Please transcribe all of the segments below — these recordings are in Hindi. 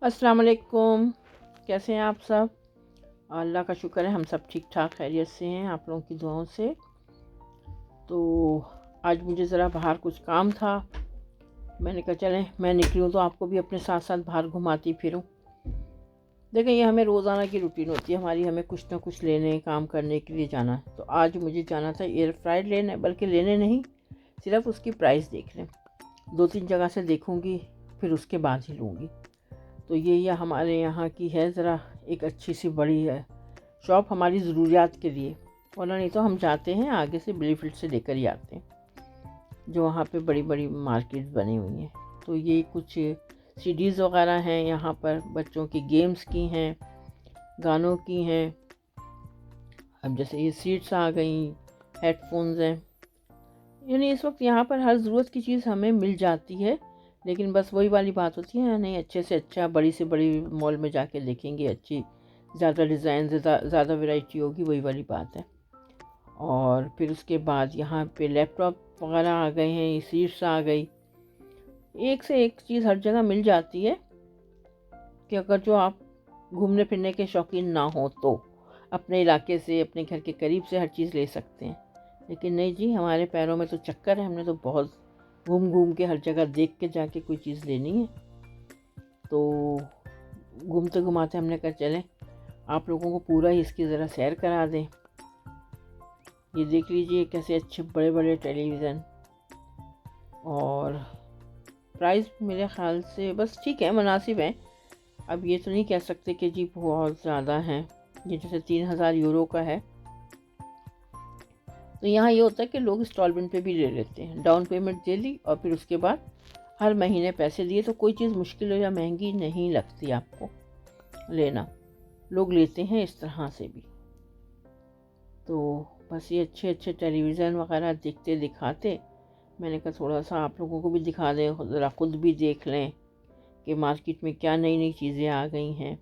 अस्सलाम वालेकुम। कैसे हैं आप सब? अल्लाह का शुक्र है, हम सब ठीक ठाक खैरियत से हैं आप लोगों की दुआओं से। तो आज मुझे ज़रा बाहर कुछ काम था, मैंने कहा चलें मैं निकलूं तो आपको भी अपने साथ साथ बाहर घुमाती फिरूं। देखें, ये हमें रोज़ाना की रूटीन होती है हमारी, हमें कुछ ना कुछ लेने काम करने के लिए जाना है। तो आज मुझे जाना था एयर फ्रायर लेने, बल्कि लेने नहीं, सिर्फ उसकी प्राइस देखने। 2-3 जगह से देखूंगी, फिर उसके बाद ही लूँगी। तो ये हमारे यहाँ की है, ज़रा एक अच्छी सी बड़ी है शॉप हमारी ज़रूरियात के लिए, वरना नहीं तो हम जाते हैं आगे से बिलीफील्ड से लेकर ही आते हैं, जो वहाँ पे बड़ी बड़ी मार्केट्स बनी हुई हैं। तो ये कुछ सीडीज़ वगैरह हैं यहाँ पर, बच्चों की गेम्स की हैं, गानों की हैं। अब जैसे ये सीट्स आ गई, हेडफोन्स हैं, यानी इस वक्त यहाँ पर हर ज़रूरत की चीज़ हमें मिल जाती है। लेकिन बस वही वाली बात होती है, नहीं अच्छे से अच्छा बड़ी से बड़ी मॉल में जाके देखेंगे, अच्छी ज़्यादा डिज़ाइन ज़्यादा वैरायटी होगी, वही वाली बात है। और फिर उसके बाद यहाँ पे लैपटॉप वगैरह आ गए हैं, सीट्स आ गई, एक से एक चीज़ हर जगह मिल जाती है कि अगर जो आप घूमने फिरने के शौकीन ना हो तो अपने इलाके से, अपने घर के करीब से हर चीज़ ले सकते हैं। लेकिन नहीं जी, हमारे पैरों में तो चक्कर है, हमने तो बहुत घूम घूम के हर जगह देख के जाके कोई चीज़ लेनी है। तो घूमते घुमाते हमने कहा चलें आप लोगों को पूरा ही इसकी ज़रा सैर करा दें। ये देख लीजिए कैसे अच्छे बड़े बड़े टेलीविज़न, और प्राइस मेरे ख़्याल से बस ठीक है, मुनासिब है। अब ये तो नहीं कह सकते कि जी बहुत ज़्यादा हैं। ये जैसे 3000 यूरो का है। तो यहाँ ये होता है कि लोग इंस्टॉलमेंट पे भी ले लेते हैं, डाउन पेमेंट दे ली और फिर उसके बाद हर महीने पैसे दिए, तो कोई चीज़ मुश्किल या महंगी नहीं लगती आपको लेना, लोग लेते हैं इस तरह से भी। तो बस ये अच्छे अच्छे टेलीविज़न वगैरह दिखते दिखाते मैंने कहा थोड़ा सा आप लोगों को भी दिखा दें, ज़रा ख़ुद भी देख लें कि मार्केट में क्या नई नई चीज़ें आ गई हैं।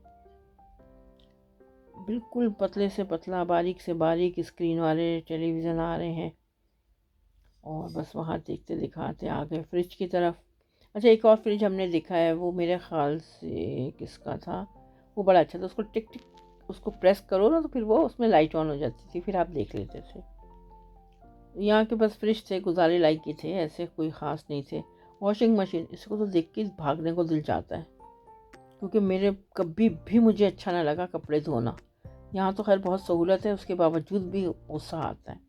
बिल्कुल पतले से पतला, बारीक से बारीक स्क्रीन वाले टेलीविज़न आ रहे हैं, और बस वहाँ देखते दिखाते आ गए फ्रिज की तरफ। अच्छा, एक और फ्रिज हमने देखा है, वो मेरे ख़्याल से किसका था, वो बड़ा अच्छा था। उसको टिक टिक उसको प्रेस करो ना तो फिर वो उसमें लाइट ऑन हो जाती थी, फिर आप देख लेते थे। यहाँ के बस फ्रिज थे, गुजारे लायक के थे, ऐसे कोई ख़ास नहीं थे। वॉशिंग मशीन, इसको तो देख के भागने को दिल चाहता है, क्योंकि मेरे कभी भी मुझे अच्छा ना लगा कपड़े धोना। यहाँ तो खैर बहुत सहूलत है, उसके बावजूद भी गुस्सा आता है।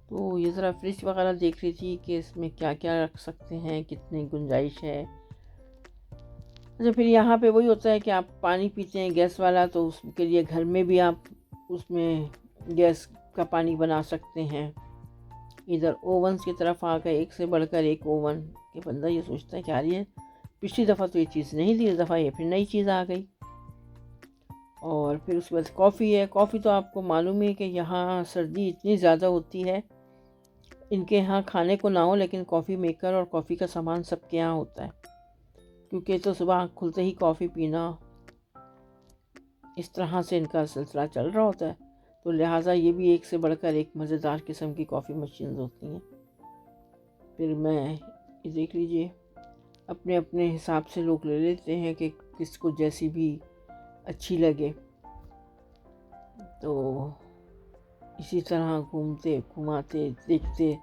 तो ये ज़रा फ्रिज वगैरह देख रही थी कि इसमें क्या क्या रख सकते हैं, कितनी गुंजाइश है। अच्छा, फिर यहाँ पे वही होता है कि आप पानी पीते हैं गैस वाला, तो उसके लिए घर में भी आप उसमें गैस का पानी बना सकते हैं। इधर ओवन्स की तरफ आ गए, एक से बढ़कर एक ओवन, कि बंदा ये सोचता है कि यार ये पिछली दफ़ा तो ये चीज़ नहीं थी, इस दफ़ा ये फिर नई चीज़ आ गई। और फिर उसके बाद कॉफ़ी है। कॉफ़ी तो आपको मालूम है कि यहाँ सर्दी इतनी ज़्यादा होती है, इनके यहाँ खाने को ना हो लेकिन कॉफ़ी मेकर और कॉफ़ी का सामान सबके यहाँ होता है, क्योंकि तो सुबह खुलते ही कॉफ़ी पीना, इस तरह से इनका सिलसिला चल रहा होता है। तो लिहाजा ये भी एक से बढ़कर एक मज़ेदार किस्म की कॉफ़ी मशीन होती हैं। फिर मैं ये देख लीजिए, अपने अपने हिसाब से लोग ले लेते हैं कि किसको जैसी भी अच्छी लगे। तो इसी तरह घूमते घुमाते देखते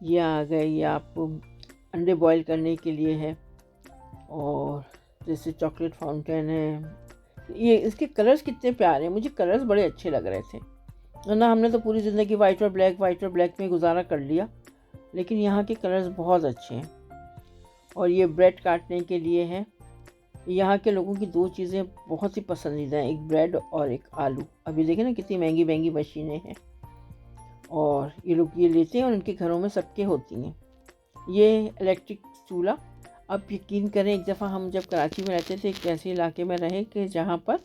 ये आ गए, ये आपको अंडे बॉईल करने के लिए है, और जैसे चॉकलेट फाउंटेन है। ये इसके कलर्स कितने प्यारे हैं, मुझे कलर्स बड़े अच्छे लग रहे थे, वरना हमने तो पूरी ज़िंदगी वाइट और ब्लैक में गुजारा कर लिया। लेकिन यहाँ के कलर्स बहुत अच्छे हैं। और ये ब्रेड काटने के लिए है। यहाँ के लोगों की 2 चीज़ें बहुत ही पसंदीदा हैं, एक ब्रेड और एक आलू। अभी देखें ना कितनी महंगी महंगी मशीनें हैं, और ये लोग ये लेते हैं और इनके घरों में सबके होती हैं। ये इलेक्ट्रिक चूल्हा, अब यकीन करें एक दफ़ा हम जब कराची में रहते थे, एक ऐसे इलाके में रहे कि जहाँ पर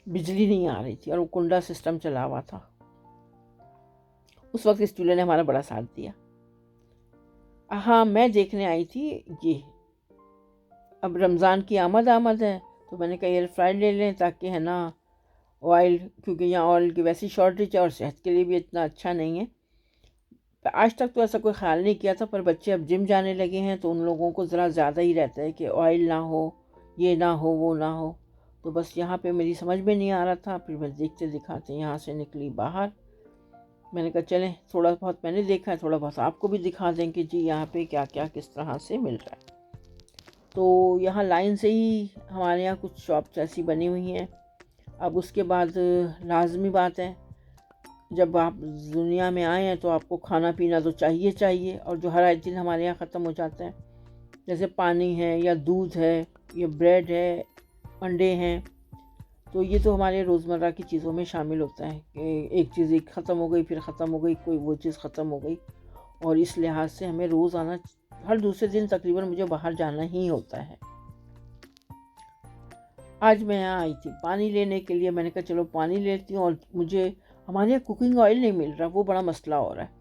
बिजली नहीं आ रही थी और वो कुंडा सिस्टम चला हुआ था। उस वक्त इस चूल्हे ने हमारा बड़ा साथ दिया। हाँ, मैं देखने आई थी ये, अब रमज़ान की आमद है, तो मैंने कहा एयर फ्रायर ले लें, ताकि है ना ऑयल, क्योंकि यहाँ ऑयल की वैसी शॉर्टेज है और सेहत के लिए भी इतना अच्छा नहीं है। आज तक तो ऐसा कोई ख्याल नहीं किया था, पर बच्चे अब जिम जाने लगे हैं तो उन लोगों को ज़रा ज़्यादा ही रहता है कि ऑयल ना हो, ये ना हो वो ना हो। तो बस यहाँ पे मेरी समझ में नहीं आ रहा था। फिर मैं देखते दिखाते यहाँ से निकली बाहर। मैंने कहा चलें, थोड़ा बहुत मैंने देखा है, थोड़ा बहुत आपको भी दिखा दें कि जी यहाँ पे क्या क्या किस तरह से मिल रहा है। तो यहाँ लाइन से ही हमारे यहाँ कुछ शॉप्स ऐसी बनी हुई हैं। अब उसके बाद लाजमी बात है, जब आप दुनिया में आए हैं तो आपको खाना पीना तो चाहिए चाहिए, और जो हर एक दिन हमारे यहाँ ख़त्म हो जाता है, जैसे पानी है या दूध है या ब्रेड है, अंडे हैं, तो ये तो हमारे रोज़मर्रा की चीज़ों में शामिल होता है कि एक चीज़ एक ख़त्म हो गई, फिर ख़त्म हो गई, कोई वो चीज़ ख़त्म हो गई। और इस लिहाज से हमें रोज़ आना, हर दूसरे दिन तकरीबन मुझे बाहर जाना ही होता है। आज मैं यहाँ आई थी पानी लेने के लिए। मैंने कहा चलो पानी लेती हूँ, और मुझे हमारे यहाँ कुकिंग ऑयल नहीं मिल रहा, वो बड़ा मसला हो रहा है।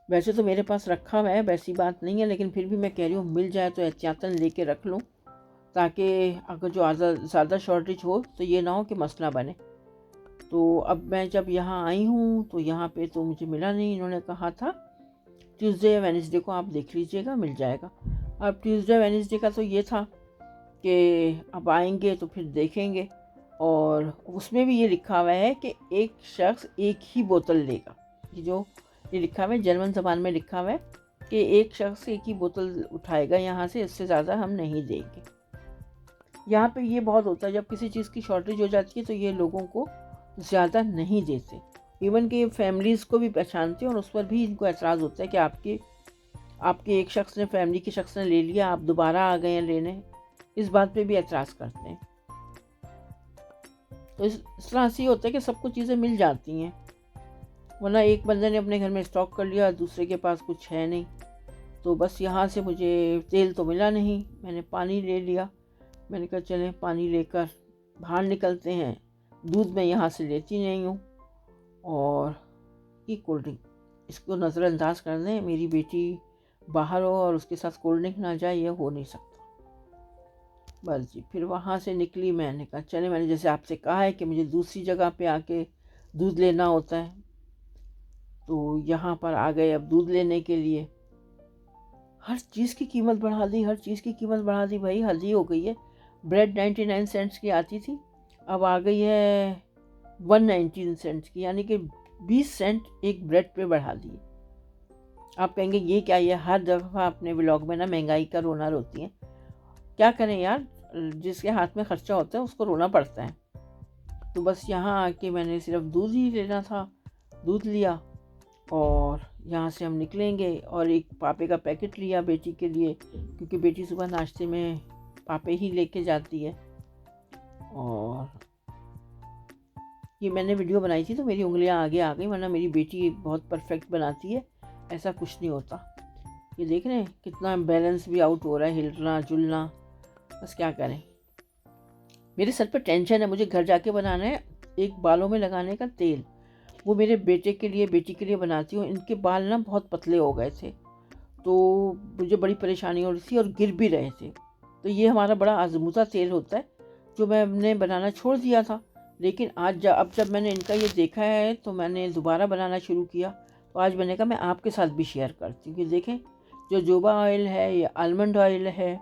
वैसे तो मेरे पास रखा हुआ है, वैसी बात नहीं है, लेकिन फिर भी मैं कह रही हूँ मिल जाए तो एहतियातन लेके रख लूँ, ताकि अगर जो ज़्यादा शॉर्टेज हो तो ये ना हो कि मसला बने। तो अब मैं जब यहाँ आई हूँ तो यहाँ पे तो मुझे मिला नहीं। इन्होंने कहा था ट्यूसडे या वेडनेसडे को आप देख लीजिएगा, मिल जाएगा। अब ट्यूसडे वेडनेसडे का तो ये था कि अब आएंगे तो फिर देखेंगे, और उसमें भी ये लिखा हुआ है कि एक शख्स एक ही बोतल लेगा। ये लिखा हुआ है, जर्मन ज़बान में लिखा हुआ है कि एक शख्स एक ही बोतल उठाएगा यहाँ से, इससे ज़्यादा हम नहीं देंगे। यहाँ पे ये बहुत होता है, जब किसी चीज़ की शॉर्टेज हो जाती है तो ये लोगों को ज़्यादा नहीं देते। इवन कि फैमिलीज़ को भी पहचानते हैं, और उस पर भी इनको एतराज़ होता है कि आपके एक शख्स ने, फैमिली के शख्स ने ले लिया, आप दोबारा आ गए हैं लेने, इस बात पे भी एतराज़ करते हैं। तो इस तरह से होता है कि सबको चीज़ें मिल जाती हैं, वरना एक बंदे ने अपने घर में स्टॉक कर लिया, दूसरे के पास कुछ है नहीं। तो बस यहाँ से मुझे तेल तो मिला नहीं, मैंने पानी ले लिया। मैंने कहा चलें पानी लेकर बाहर निकलते हैं। दूध मैं यहाँ से लेती नहीं हूँ, और ये कोल्ड ड्रिंक, इसको नज़रअंदाज कर दें। मेरी बेटी बाहर हो और उसके साथ कोल्ड ड्रिंक ना जाए, ये हो नहीं सकता। बस जी, फिर वहाँ से निकली। मैंने कहा चले, मैंने जैसे आपसे कहा है कि मुझे दूसरी जगह पे आके दूध लेना होता है, तो यहाँ पर आ गए अब दूध लेने के लिए। हर चीज़ की कीमत बढ़ा दी, हर चीज़ की कीमत बढ़ा दी भाई, हद ही हो गई है। ब्रेड 99 सेंट्स की आती थी, अब आ गई है 119 सेंट्स की, यानी कि 20 सेंट एक ब्रेड पे बढ़ा दिए। आप कहेंगे ये क्या, ये हर दफ़ा अपने व्लॉग में ना महंगाई का रोना रोती हैं। क्या करें यार, जिसके हाथ में खर्चा होता है उसको रोना पड़ता है। तो बस यहाँ आके मैंने सिर्फ दूध ही लेना था, दूध लिया, और यहाँ से हम निकलेंगे। और एक पापे का पैकेट लिया बेटी के लिए, क्योंकि बेटी सुबह नाश्ते में पापे ही लेके जाती है। और ये मैंने वीडियो बनाई थी तो मेरी उंगलियां आगे आ गई, वरना मेरी बेटी बहुत परफेक्ट बनाती है, ऐसा कुछ नहीं होता। ये देख रहे हैं कितना बैलेंस भी आउट हो रहा है, हिलना जुलना, बस क्या करें। मेरे सर पर टेंशन है, मुझे घर जाके बनाना है एक बालों में लगाने का तेल। वो मेरे बेटे के लिए, बेटी के लिए बनाती हूँ। इनके बाल ना बहुत पतले हो गए थे, तो मुझे बड़ी परेशानी हो रही थी, और गिर भी रहे थे। तो ये हमारा बड़ा आजमूदा तेल होता है, जो मैंने बनाना छोड़ दिया था। लेकिन आज अब जब मैंने इनका ये देखा है तो मैंने दोबारा बनाना शुरू किया। तो आज मैंने कहा मैं आपके साथ भी शेयर करती हूँ कि देखें, जो जोबा ऑयल है, ये आलमंड ऑयल है,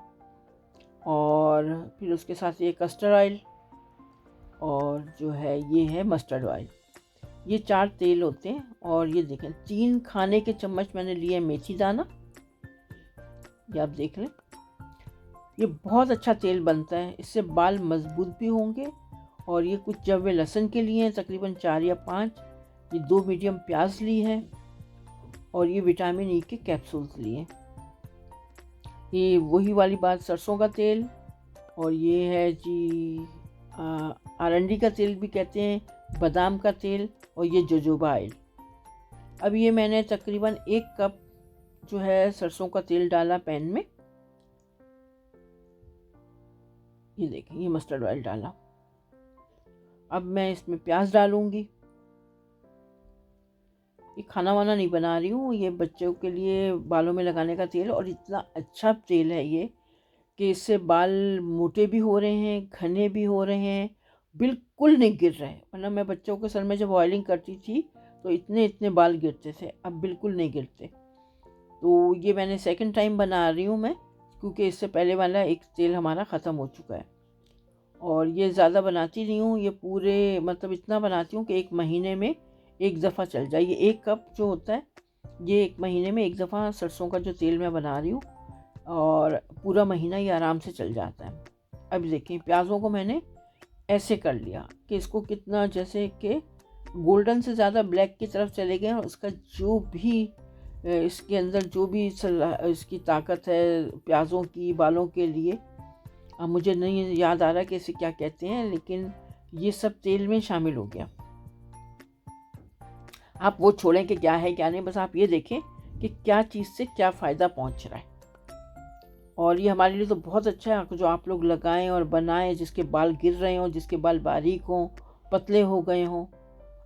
और फिर उसके साथ ये कस्टर्ड ऑयल, और जो है ये है मस्टर्ड ऑयल। ये 4 तेल होते हैं। और ये देखें 3 खाने के चम्मच मैंने लिए मेथी दाना, ये आप देख लें। ये बहुत अच्छा तेल बनता है, इससे बाल मजबूत भी होंगे। और ये कुछ जवे लहसुन के लिए हैं, तकरीबन 4 या 5। ये 2 मीडियम प्याज ली है, और ये विटामिन ई के कैप्सूल्स लिए। ये वही वाली बात, सरसों का तेल, और ये है जी आरंडी का तेल भी कहते हैं, बादाम का तेल, और ये जोजोबा ऑयल। अब ये मैंने तकरीबन 1 कप जो है सरसों का तेल डाला पैन में। ये देखें, ये मस्टर्ड ऑयल डाला। अब मैं इसमें प्याज डालूंगी। ये खाना वाना नहीं बना रही हूँ, ये बच्चों के लिए बालों में लगाने का तेल। और इतना अच्छा तेल है ये कि इससे बाल मोटे भी हो रहे हैं, घने भी हो रहे हैं, बिल्कुल नहीं गिर रहे। वरना मैं बच्चों के सर में जब ऑयलिंग करती थी तो इतने इतने बाल गिरते थे, अब बिल्कुल नहीं गिरते। तो ये मैंने सेकंड टाइम बना रही हूँ मैं, क्योंकि इससे पहले वाला एक तेल हमारा ख़त्म हो चुका है। और ये ज़्यादा बनाती नहीं हूँ, ये पूरे मतलब इतना बनाती हूँ कि 1 महीने में 1 दफ़ा चल जाए। ये 1 कप जो होता है, ये 1 महीने में 1 दफ़ा सरसों का जो तेल मैं बना रही हूँ, और पूरा महीना ये आराम से चल जाता है। अब देखिए प्याज़ों को मैंने ऐसे कर लिया कि इसको कितना, जैसे कि गोल्डन से ज़्यादा ब्लैक की तरफ चले गए, और उसका जो भी इसके अंदर जो भी इसकी ताकत है प्याज़ों की बालों के लिए, अब मुझे नहीं याद आ रहा कि इसे क्या कहते हैं, लेकिन ये सब तेल में शामिल हो गया। आप वो छोड़ें कि क्या है क्या नहीं, बस आप ये देखें कि क्या चीज़ से क्या फ़ायदा पहुंच रहा है। और ये हमारे लिए तो बहुत अच्छा है, जो आप लोग लगाएं और बनाएं, जिसके बाल गिर रहे हों, जिसके बाल बारीक हों, पतले हो गए हों।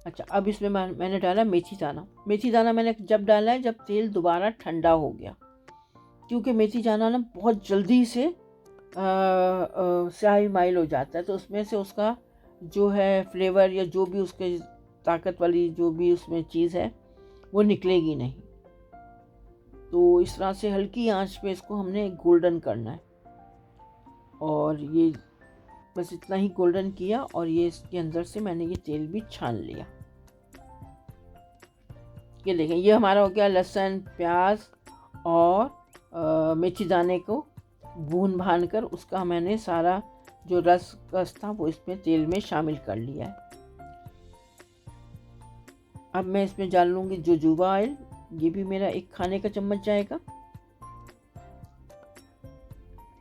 अच्छा, अब इसमें मैंने डाला मेथी दाना। मेथी दाना मैंने जब डाला है जब तेल दोबारा ठंडा हो गया, क्योंकि मेथी दाना ना बहुत जल्दी से स्याही माइल हो जाता है, तो उसमें से उसका जो है फ्लेवर या जो भी उसके ताकत वाली जो भी उसमें चीज़ है वो निकलेगी नहीं। तो इस तरह से हल्की आंच पे इसको हमने गोल्डन करना है, और ये बस इतना ही गोल्डन किया, और ये इसके अंदर से मैंने ये तेल भी छान लिया। ये देखें, ये हमारा हो गया लहसुन, प्याज और मेथी दाने को भून भान कर उसका मैंने सारा जो रस था वो इसमें तेल में शामिल कर लिया है। अब मैं इसमें डाल लूँगी जोजोबा ऑयल, ये भी मेरा 1 खाने का चम्मच जाएगा,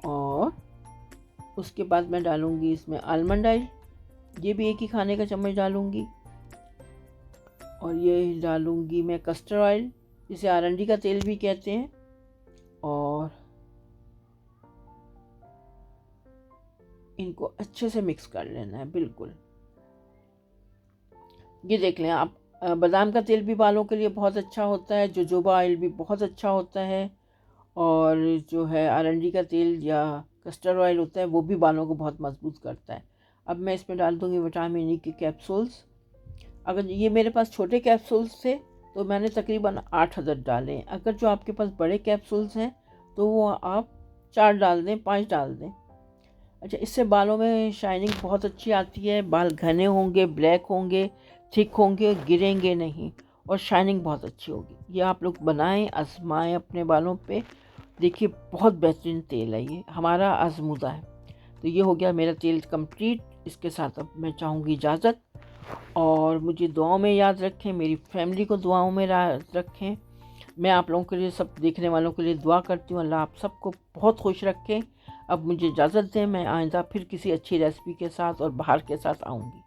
और उसके बाद मैं डालूँगी इसमें आलमंड ऑयल, ये भी 1 ही खाने का चम्मच डालूँगी, और ये डालूँगी मैं कस्टर्ड ऑयल, जिसे आरंडी का तेल भी कहते हैं, और इनको अच्छे से मिक्स कर लेना है बिल्कुल। ये देख लें आप, बादाम का तेल भी बालों के लिए बहुत अच्छा होता है, जोजोबा ऑयल भी बहुत अच्छा होता है, और जो है आरंडी का तेल या कस्टर्ड ऑयल होता है वो भी बालों को बहुत मजबूत करता है। अब मैं इसमें डाल दूँगी विटामिन ई के कैप्सूल्स। अगर ये मेरे पास छोटे कैप्सूल्स थे तो मैंने तकरीबन 8 अदद डाले हैं। अगर जो आपके पास बड़े कैप्सूल्स हैं तो वो आप 4 डाल दें, 5 डाल दें। अच्छा, इससे बालों में शाइनिंग बहुत अच्छी आती है, बाल घने होंगे, ब्लैक होंगे, थिक होंगे, गिरेंगे नहीं, और शाइनिंग बहुत अच्छी होगी। ये आप लोग बनाएं, आजमाएं अपने बालों पे, देखिए बहुत बेहतरीन तेल है, ये हमारा आजमूदा है। तो ये हो गया मेरा तेल कंप्लीट। इसके साथ अब मैं चाहूँगी इजाज़त, और मुझे दुआओं में याद रखें, मेरी फैमिली को दुआओं में रखें। मैं आप लोगों के लिए, सब देखने वालों के लिए दुआ करती हूँ, अल्लाह आप सबको बहुत खुश रखें। अब मुझे इजाज़त दें, मैं आइंदा फिर किसी अच्छी रेसिपी के साथ और बाहर के साथ आऊँगी।